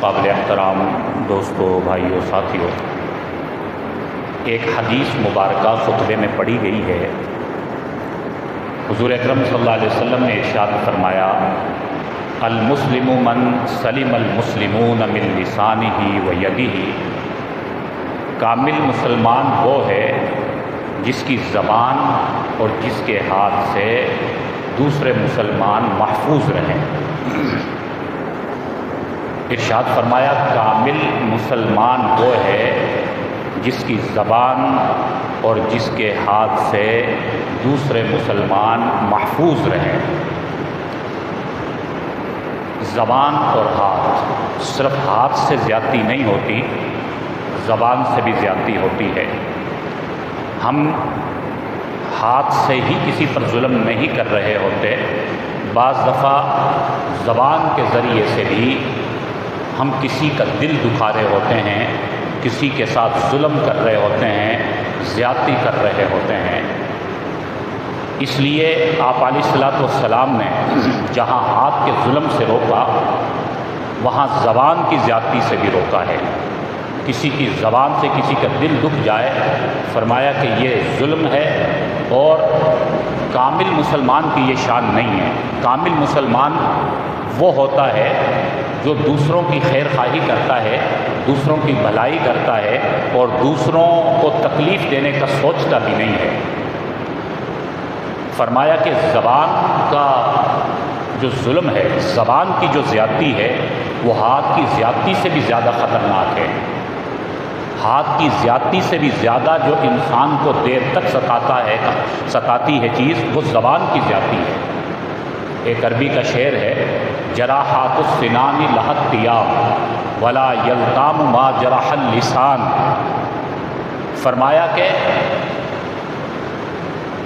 قابل احترام دوستوں، بھائیوں، ساتھیوں، ایک حدیث مبارکہ خطبے میں پڑھی گئی ہے۔ حضور اکرم صلی اللہ علیہ وسلم نے ارشاد فرمایا: المسلم من سلم المسلمون من لسانہ و یدہ۔ کامل مسلمان وہ ہے جس کی زبان اور جس کے ہاتھ سے دوسرے مسلمان محفوظ رہیں۔ ارشاد فرمایا کامل مسلمان وہ ہے جس کی زبان اور جس کے ہاتھ سے دوسرے مسلمان محفوظ رہیں۔ زبان اور ہاتھ، صرف ہاتھ سے زیادتی نہیں ہوتی، زبان سے بھی زیادتی ہوتی ہے۔ ہم ہاتھ سے ہی کسی پر ظلم نہیں کر رہے ہوتے، بعض دفعہ زبان کے ذریعے سے بھی ہم کسی کا دل دکھا رہے ہوتے ہیں، کسی کے ساتھ ظلم کر رہے ہوتے ہیں، زیادتی کر رہے ہوتے ہیں۔ اس لیے آپ علیہ الصلوۃ والسلام نے جہاں ہاتھ کے ظلم سے روکا، وہاں زبان کی زیادتی سے بھی روکا ہے۔ کسی کی زبان سے کسی کا دل دکھ جائے، فرمایا کہ یہ ظلم ہے، اور کامل مسلمان کی یہ شان نہیں ہے۔ کامل مسلمان وہ ہوتا ہے جو دوسروں کی خیر خواہی کرتا ہے، دوسروں کی بھلائی کرتا ہے، اور دوسروں کو تکلیف دینے کا سوچتا بھی نہیں ہے۔ فرمایا کہ زبان کا جو ظلم ہے، زبان کی جو زیادتی ہے، وہ ہاتھ کی زیادتی سے بھی زیادہ خطرناک ہے۔ ہاتھ کی زیادتی سے بھی زیادہ جو انسان کو دیر تک ستاتی ہے چیز، وہ زبان کی زیادتی ہے۔ ایک عربی کا شعر ہے: جراحات السنان لہت طیاب ولا یلتام ما جرح اللسان۔ فرمایا کہ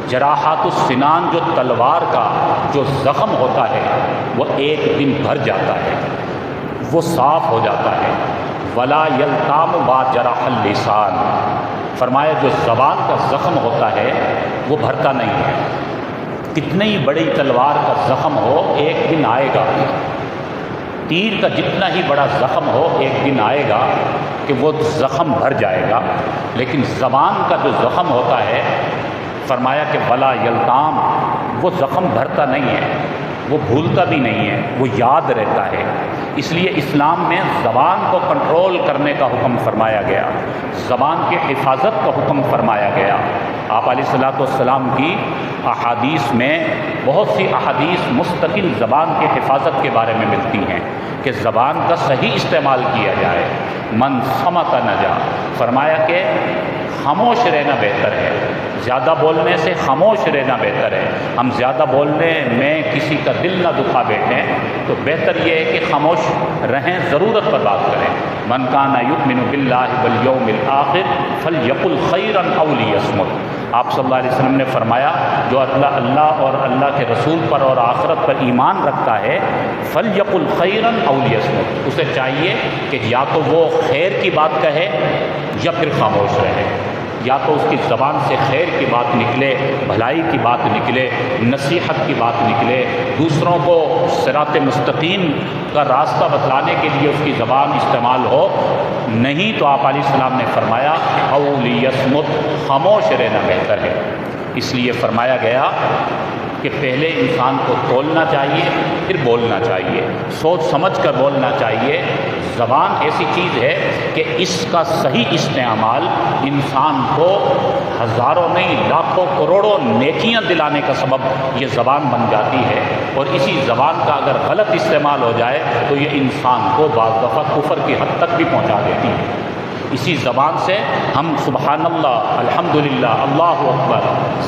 جراحات السنان، جو تلوار کا جو زخم ہوتا ہے، وہ ایک دن بھر جاتا ہے، وہ صاف ہو جاتا ہے۔ ولا یلتام ما جرح اللسان، فرمایا جو زبان کا زخم ہوتا ہے وہ بھرتا نہیں ہے۔ کتنی ہی بڑی تلوار کا زخم ہو، ایک دن آئے گا، تیر کا جتنا ہی بڑا زخم ہو، ایک دن آئے گا کہ وہ زخم بھر جائے گا۔ لیکن زبان کا جو زخم ہوتا ہے، فرمایا کہ ولا یلتام، وہ زخم بھرتا نہیں ہے، وہ بھولتا بھی نہیں ہے، وہ یاد رہتا ہے۔ اس لیے اسلام میں زبان کو کنٹرول کرنے کا حکم فرمایا گیا، زبان کی حفاظت کا حکم فرمایا گیا۔ آپ علیہ الصلوۃ والسلام کی احادیث میں بہت سی احادیث مستقل زبان کی حفاظت کے بارے میں ملتی ہیں کہ زبان کا صحیح استعمال کیا جائے۔ من صمت نجا، فرمایا کہ خاموش رہنا بہتر ہے، زیادہ بولنے سے خاموش رہنا بہتر ہے۔ ہم زیادہ بولنے میں کسی کا دل نہ دکھا بیٹھیں، تو بہتر یہ ہے کہ خاموش رہیں، ضرورت پر بات کریں۔ من کان یؤمن باللہ والیوم الآخر فلیقل خیرا او لیصمت۔ آپ صلی اللہ علیہ وسلم نے فرمایا جو اللہ اور اللہ کے رسول پر اور آخرت پر ایمان رکھتا ہے، فلیقل خیرا او لیصمت، اسے چاہیے کہ یا تو وہ خیر کی بات کہے یا پھر خاموش رہے۔ یا تو اس کی زبان سے خیر کی بات نکلے، بھلائی کی بات نکلے، نصیحت کی بات نکلے، دوسروں کو صراط مستقیم کا راستہ بتلانے کے لیے اس کی زبان استعمال ہو۔ نہیں تو آپ علیہ السلام نے فرمایا او لیصمت، خاموش رہنا بہتر ہے۔ اس لیے فرمایا گیا کہ پہلے انسان کو تولنا چاہیے، پھر بولنا چاہیے، سوچ سمجھ کر بولنا چاہیے۔ زبان ایسی چیز ہے کہ اس کا صحیح استعمال انسان کو ہزاروں نہیں لاکھوں کروڑوں نیکیاں دلانے کا سبب یہ زبان بن جاتی ہے، اور اسی زبان کا اگر غلط استعمال ہو جائے تو یہ انسان کو بعض دفعہ کفر کی حد تک بھی پہنچا دیتی ہے۔ اسی زبان سے ہم سبحان اللہ، الحمدللہ، اللہ اکبر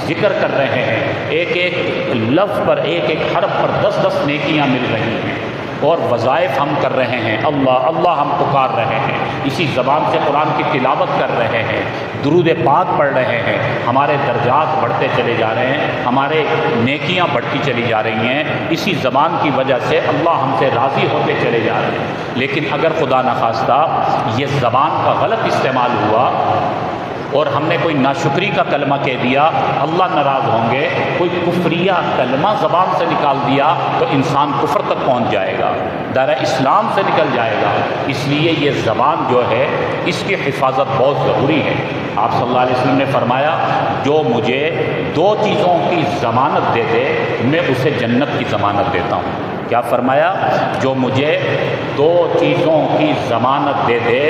ذکر کر رہے ہیں، ایک ایک لفظ پر، ایک ایک حرف پر 10 نیکیاں مل رہی ہیں، اور وظائف ہم کر رہے ہیں، اللہ اللہ ہم پکار رہے ہیں، اسی زبان سے قرآن کی تلاوت کر رہے ہیں، درود پاک پڑھ رہے ہیں، ہمارے درجات بڑھتے چلے جا رہے ہیں، ہمارے نیکیاں بڑھتی چلی جا رہی ہیں، اسی زبان کی وجہ سے اللہ ہم سے راضی ہوتے چلے جا رہے ہیں۔ لیکن اگر خدا نخواستہ یہ زبان کا غلط استعمال ہوا اور ہم نے کوئی ناشکری کا کلمہ کہہ دیا، اللہ ناراض ہوں گے۔ کوئی کفریہ کلمہ زبان سے نکال دیا تو انسان کفر تک پہنچ جائے گا۔ دائرہ اسلام سے نکل جائے گا۔ اس لیے یہ زبان جو ہے اس کی حفاظت بہت ضروری ہے۔ آپ صلی اللہ علیہ وسلم نے فرمایا جو مجھے 2 چیزوں کی ضمانت دے دے میں اسے جنت کی ضمانت دیتا ہوں۔ کیا فرمایا؟ جو مجھے 2 چیزوں کی ضمانت دے دے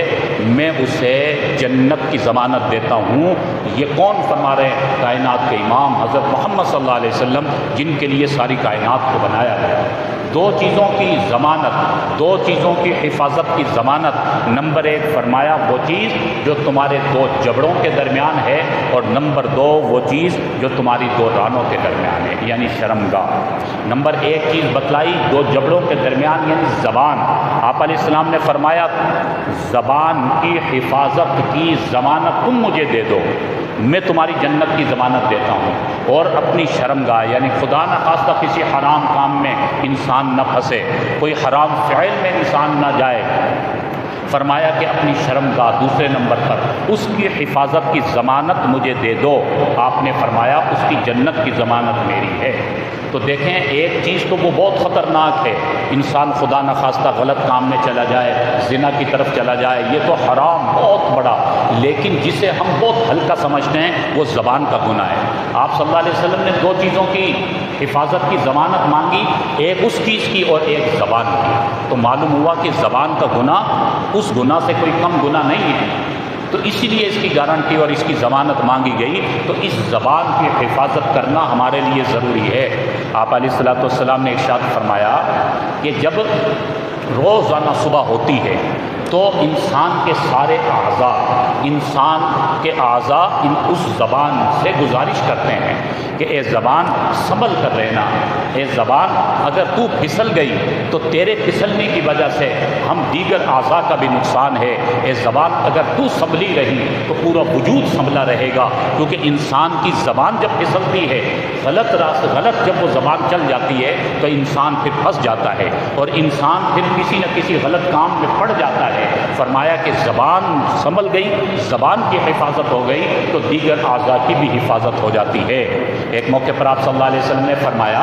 میں اسے جنت کی ضمانت دیتا ہوں۔ یہ کون فرما رہے ہیں؟ کائنات کے امام حضرت محمد صلی اللہ علیہ وسلم، جن کے لیے ساری کائنات کو بنایا گیا۔ 2 چیزوں کی ضمانت، 2 چیزوں کی حفاظت کی ضمانت۔ نمبر 1 فرمایا وہ چیز جو تمہارے 2 جبڑوں کے درمیان ہے، اور نمبر 2 وہ چیز جو تمہاری 2 رانوں کے درمیان ہے، یعنی شرمگاہ۔ نمبر 1 چیز بتلائی 2 جبڑوں کے درمیان یعنی زبان۔ آپ علیہ السلام نے فرمایا زبان کی حفاظت کی ضمانت تم مجھے دے دو، میں تمہاری جنت کی ضمانت دیتا ہوں۔ اور اپنی شرمگاہ یعنی خدا نہ خواستہ کسی حرام کام میں انسان نہ پھنسے، کوئی حرام فعل میں انسان نہ جائے۔ فرمایا کہ اپنی شرمگاہ دوسرے نمبر پر اس کی حفاظت کی ضمانت مجھے دے دو۔ آپ نے فرمایا اس کی جنت کی ضمانت میری ہے۔ تو دیکھیں ایک چیز تو وہ بہت خطرناک ہے، انسان خدا نہ خواستہ غلط کام میں چلا جائے، زنا کی طرف چلا جائے، یہ تو حرام بہت بڑا، لیکن جسے ہم بہت ہلکا سمجھتے ہیں وہ زبان کا گناہ ہے۔ آپ صلی اللہ علیہ وسلم نے 2 چیزوں کی حفاظت کی ضمانت مانگی، ایک اس چیز کی اور ایک زبان کی۔ تو معلوم ہوا کہ زبان کا گناہ اس گناہ سے کوئی کم گناہ نہیں ہے، تو اسی لیے اس کی گارنٹی اور اس کی ضمانت مانگی گئی۔ تو اس زبان کی حفاظت کرنا ہمارے لیے ضروری ہے۔ آپ علیہ الصلوۃ والسلام نے ارشاد فرمایا کہ جب روزانہ صبح ہوتی ہے تو انسان کے سارے اعضاء، انسان کے اعضاء اس زبان سے گزارش کرتے ہیں کہ اے زبان سنبھل کر رہنا، اے زبان اگر تو پھسل گئی تو تیرے پھسلنے کی وجہ سے ہم دیگر اعضاء کا بھی نقصان ہے، اے زبان اگر تو سنبھلی رہی تو پورا وجود سنبھلا رہے گا، کیونکہ انسان کی زبان جب پھسلتی ہے، غلط جب وہ زبان چل جاتی ہے تو انسان پھر پھنس جاتا ہے اور انسان پھر کسی نہ کسی غلط کام میں پڑ جاتا ہے۔ فرمایا کہ زبان سنبھل گئی، زبان کی حفاظت ہو گئی تو دیگر اعضاء کی بھی حفاظت ہو جاتی ہے۔ ایک موقع پر آپ صلی اللہ علیہ وسلم نے فرمایا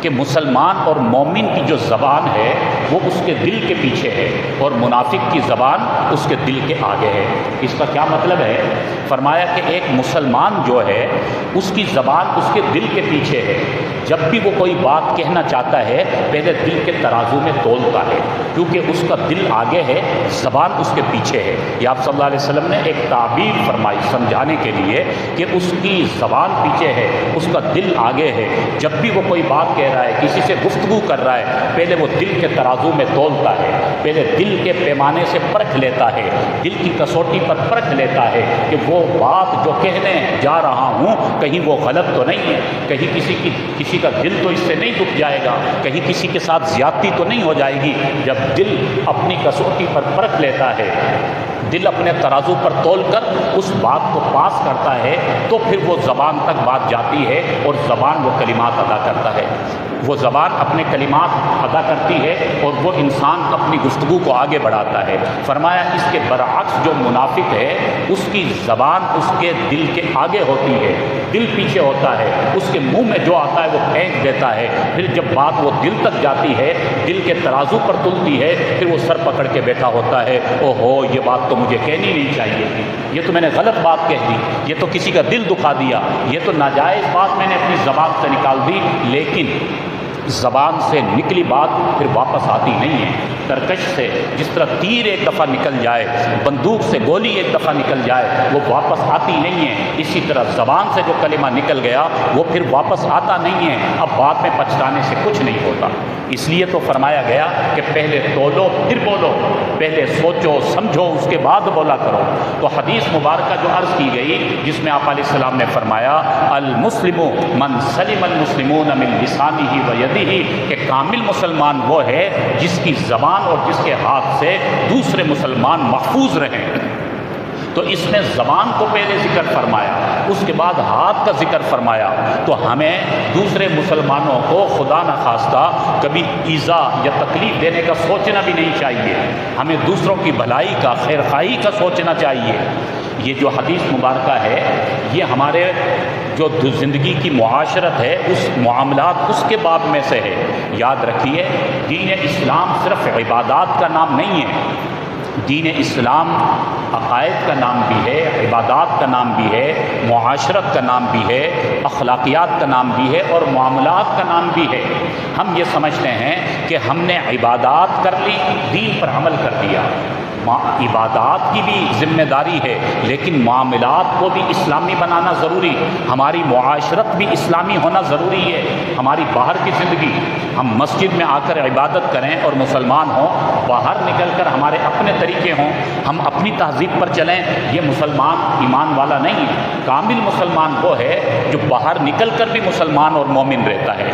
کہ مسلمان اور مومن کی جو زبان ہے وہ اس کے دل کے پیچھے ہے اور منافق کی زبان اس کے دل کے آگے ہے۔ اس کا کیا مطلب ہے؟ فرمایا کہ ایک مسلمان جو ہے اس کی زبان اس کے دل کے پیچھے ہے، جب بھی وہ کوئی بات کہنا چاہتا ہے پہلے دل کے ترازو میں تولتا ہے، کیونکہ اس کا دل آگے ہے، زبان اس کے پیچھے ہے۔ یہ آپ صلی اللہ علیہ وسلم نے ایک تعبیر فرمائی سمجھانے کے لیے کہ اس کی زبان پیچھے ہے، اس کا دل آگے ہے۔ جب بھی وہ کوئی بات کہہ رہا ہے، کسی سے گفتگو کر رہا ہے، پہلے وہ دل کے ترازو میں تولتا ہے، پہلے دل کے پیمانے سے پرکھ لیتا ہے، دل کی کسوٹی پر پرکھ لیتا ہے کہ وہ بات جو کہنے جا رہا ہوں کہیں وہ غلط تو نہیں ہے، کہیں کسی کا دل تو اس سے نہیں دکھ جائے گا، کہیں کسی کے ساتھ زیادتی تو نہیں ہو جائے گی۔ جب دل اپنی کسوٹی پر پرکھ لیتا ہے، دل اپنے ترازو پر تول کر اس بات کو پاس کرتا ہے تو پھر وہ زبان تک بات جاتی ہے اور زبان وہ کلمات ادا کرتا ہے، وہ زبان اپنے کلمات ادا کرتی ہے اور وہ انسان اپنی گفتگو کو آگے بڑھاتا ہے۔ فرمایا اس کے برعکس جو منافق ہے اس کی زبان اس کے دل کے آگے ہوتی ہے، دل پیچھے ہوتا ہے، اس کے منہ میں جو آتا ہے وہ پھینک دیتا ہے، پھر جب بات وہ دل تک جاتی ہے، دل کے ترازو پر تلتی ہے، پھر وہ سر پکڑ کے بیٹھا ہوتا ہے، او ہو یہ بات تو مجھے کہنی نہیں چاہیے تھی، یہ تو میں نے غلط بات کہہ دی، یہ تو کسی کا دل دکھا دیا، یہ تو ناجائز بات میں نے اپنی زبان سے نکال دی۔ لیکن زبان سے نکلی بات پھر واپس آتی نہیں ہے۔ ترکش سے جس طرح تیر ایک دفعہ نکل جائے، بندوق سے گولی ایک دفعہ نکل جائے، وہ واپس آتی نہیں ہے، اسی طرح زبان سے جو کلمہ نکل گیا وہ پھر واپس آتا نہیں ہے، اب بعد میں پچھتانے سے کچھ نہیں ہوتا۔ اس لیے تو فرمایا گیا کہ پہلے تولو پھر بولو، پہلے سوچو سمجھو اس کے بعد بولا کرو۔ تو حدیث مبارکہ جو عرض کی گئی جس میں آپ علیہ السلام نے فرمایا المسلم من سلم المسلمون من لسانہ و یدہ، کہ کامل مسلمان وہ ہے جس کی زبان اور جس کے ہاتھ سے دوسرے مسلمان محفوظ رہیں۔ تو اس نے زبان کو پہلے ذکر فرمایا، اس کے بعد ہاتھ کا ذکر فرمایا۔ تو ہمیں دوسرے مسلمانوں کو خدا نہ خواستہ کبھی ایذا یا تکلیف دینے کا سوچنا بھی نہیں چاہیے، ہمیں دوسروں کی بھلائی کا، خیر خواہی کا سوچنا چاہیے۔ یہ جو حدیث مبارکہ ہے یہ ہمارے جو زندگی کی معاشرت ہے اس معاملات اس کے باب میں سے ہے۔ یاد رکھیے دین اسلام صرف عبادات کا نام نہیں ہے، دین اسلام عقائد کا نام بھی ہے، عبادات کا نام بھی ہے، معاشرت کا نام بھی ہے، اخلاقیات کا نام بھی ہے اور معاملات کا نام بھی ہے۔ ہم یہ سمجھتے ہیں کہ ہم نے عبادات کر لی، دین پر عمل کر دیا۔ عبادات کی بھی ذمہ داری ہے لیکن معاملات کو بھی اسلامی بنانا ضروری، ہماری معاشرت بھی اسلامی ہونا ضروری ہے۔ ہماری باہر کی زندگی، ہم مسجد میں آ کر عبادت کریں اور مسلمان ہوں، باہر نکل کر ہمارے اپنے طریقے ہوں، ہم اپنی تہذیب پر چلیں، یہ مسلمان ایمان والا نہیں ہے۔ کامل مسلمان وہ ہے جو باہر نکل کر بھی مسلمان اور مومن رہتا ہے،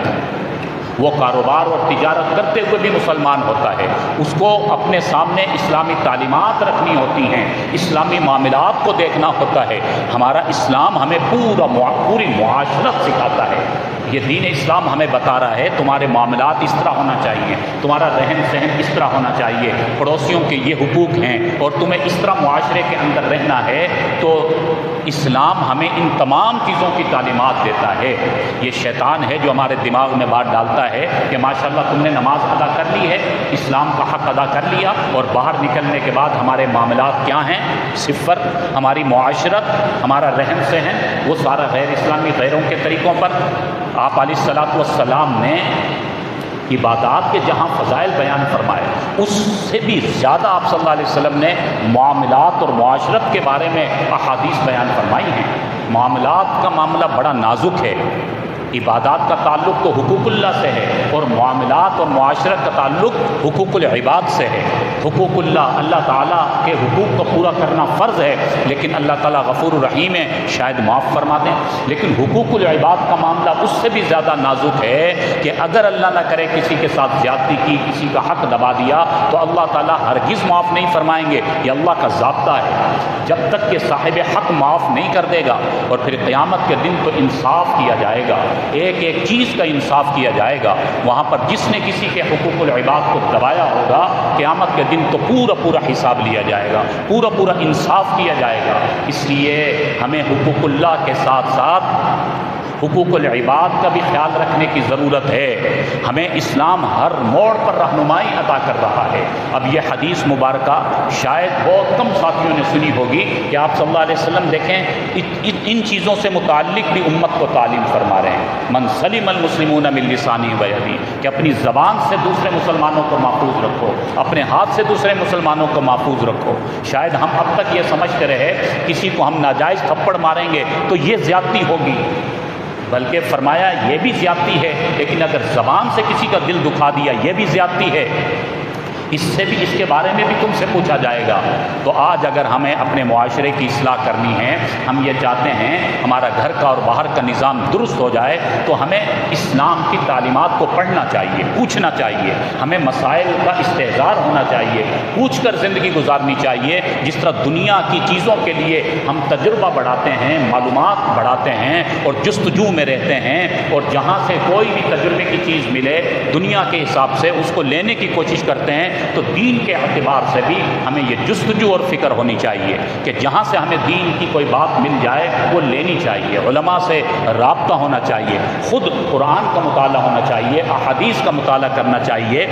وہ کاروبار اور تجارت کرتے ہوئے بھی مسلمان ہوتا ہے، اس کو اپنے سامنے اسلامی تعلیمات رکھنی ہوتی ہیں، اسلامی معاملات کو دیکھنا ہوتا ہے۔ ہمارا اسلام ہمیں پوری معاشرت سکھاتا ہے۔ یہ دین اسلام ہمیں بتا رہا ہے تمہارے معاملات اس طرح ہونا چاہیے، تمہارا رہن سہن اس طرح ہونا چاہیے، پڑوسیوں کے یہ حقوق ہیں اور تمہیں اس طرح معاشرے کے اندر رہنا ہے۔ تو اسلام ہمیں ان تمام چیزوں کی تعلیمات دیتا ہے۔ یہ شیطان ہے جو ہمارے دماغ میں بات ڈالتا ہے کہ ماشاءاللہ تم نے نماز ادا کر لی ہے، اسلام کا حق ادا کر لیا، اور باہر نکلنے کے بعد ہمارے معاملات کیا ہیں؟ صفر۔ ہماری معاشرت، ہمارا رہن سہن وہ سارا غیر اسلامی، غیروں کے طریقوں پر۔ آپ علیہ الصلوۃ والسلام نے عبادات کے جہاں فضائل بیان فرمائے، اس سے بھی زیادہ آپ صلی اللہ علیہ وسلم نے معاملات اور معاشرت کے بارے میں احادیث بیان فرمائی ہیں۔ معاملات کا معاملہ بڑا نازک ہے، عبادات کا تعلق تو حقوق اللہ سے ہے اور معاملات اور معاشرت کا تعلق حقوق العباد سے ہے۔ حقوق اللہ، اللہ تعالیٰ کے حقوق کو پورا کرنا فرض ہے، لیکن اللہ تعالیٰ غفور الرحیم ہے، شاید معاف فرما دیں۔ لیکن حقوق العباد کا معاملہ اس سے بھی زیادہ نازک ہے کہ اگر اللہ نہ کرے کسی کے ساتھ زیادتی کی، کسی کا حق دبا دیا، تو اللہ تعالیٰ ہرگز معاف نہیں فرمائیں گے۔ یہ اللہ کا ضابطہ ہے، جب تک کہ صاحب حق معاف نہیں کر دے گا، اور پھر قیامت کے دن تو انصاف کیا جائے گا، ایک ایک چیز کا انصاف کیا جائے گا۔ وہاں پر جس نے کسی کے حقوق العباد کو دبایا ہوگا، قیامت کے دن تو پورا حساب لیا جائے گا، پورا انصاف کیا جائے گا۔ اس لیے ہمیں حقوق اللہ کے ساتھ ساتھ حقوق العباد کا بھی خیال رکھنے کی ضرورت ہے۔ ہمیں اسلام ہر موڑ پر رہنمائی عطا کر رہا ہے۔ اب یہ حدیث مبارکہ شاید بہت کم ساتھیوں نے سنی ہوگی کہ آپ صلی اللہ علیہ وسلم دیکھیں ان چیزوں سے متعلق بھی امت کو تعلیم فرما رہے ہیں۔ من سلم المسلمون من لسانہ و یدہ، کہ اپنی زبان سے دوسرے مسلمانوں کو محفوظ رکھو، اپنے ہاتھ سے دوسرے مسلمانوں کو محفوظ رکھو۔ شاید ہم اب تک یہ سمجھتے رہے کسی کو ہم ناجائز تھپڑ ماریں گے تو یہ زیادتی ہوگی، بلکہ فرمایا یہ بھی زیادتی ہے، لیکن اگر زبان سے کسی کا دل دکھا دیا یہ بھی زیادتی ہے، اس سے بھی، اس کے بارے میں بھی تم سے پوچھا جائے گا۔ تو آج اگر ہمیں اپنے معاشرے کی اصلاح کرنی ہے، ہم یہ چاہتے ہیں ہمارا گھر کا اور باہر کا نظام درست ہو جائے، تو ہمیں اسلام کی تعلیمات کو پڑھنا چاہیے، پوچھنا چاہیے، ہمیں مسائل کا استحضار ہونا چاہیے، پوچھ کر زندگی گزارنی چاہیے۔ جس طرح دنیا کی چیزوں کے لیے ہم تجربہ بڑھاتے ہیں، معلومات بڑھاتے ہیں اور جستجو میں رہتے ہیں، اور جہاں سے کوئی بھی تجربے کی چیز ملے دنیا کے حساب سے اس کو لینے کی کوشش کرتے ہیں، تو دین کے اعتبار سے بھی ہمیں یہ جستجو اور فکر ہونی چاہیے کہ جہاں سے ہمیں دین کی کوئی بات مل جائے وہ لینی چاہیے۔ علماء سے رابطہ ہونا چاہیے، خود قرآن کا مطالعہ ہونا چاہیے، احادیث کا مطالعہ کرنا چاہیے،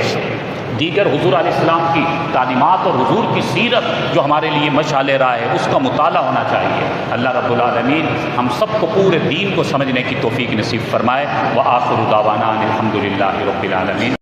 دیگر حضور علیہ السلام کی تعلیمات اور حضور کی سیرت جو ہمارے لیے مشعل راہ ہے اس کا مطالعہ ہونا چاہیے۔ اللہ رب العالمین ہم سب کو پورے دین کو سمجھنے کی توفیق نصیب فرمائے۔ وآخر دعوانا الحمد للہ رب العالمین۔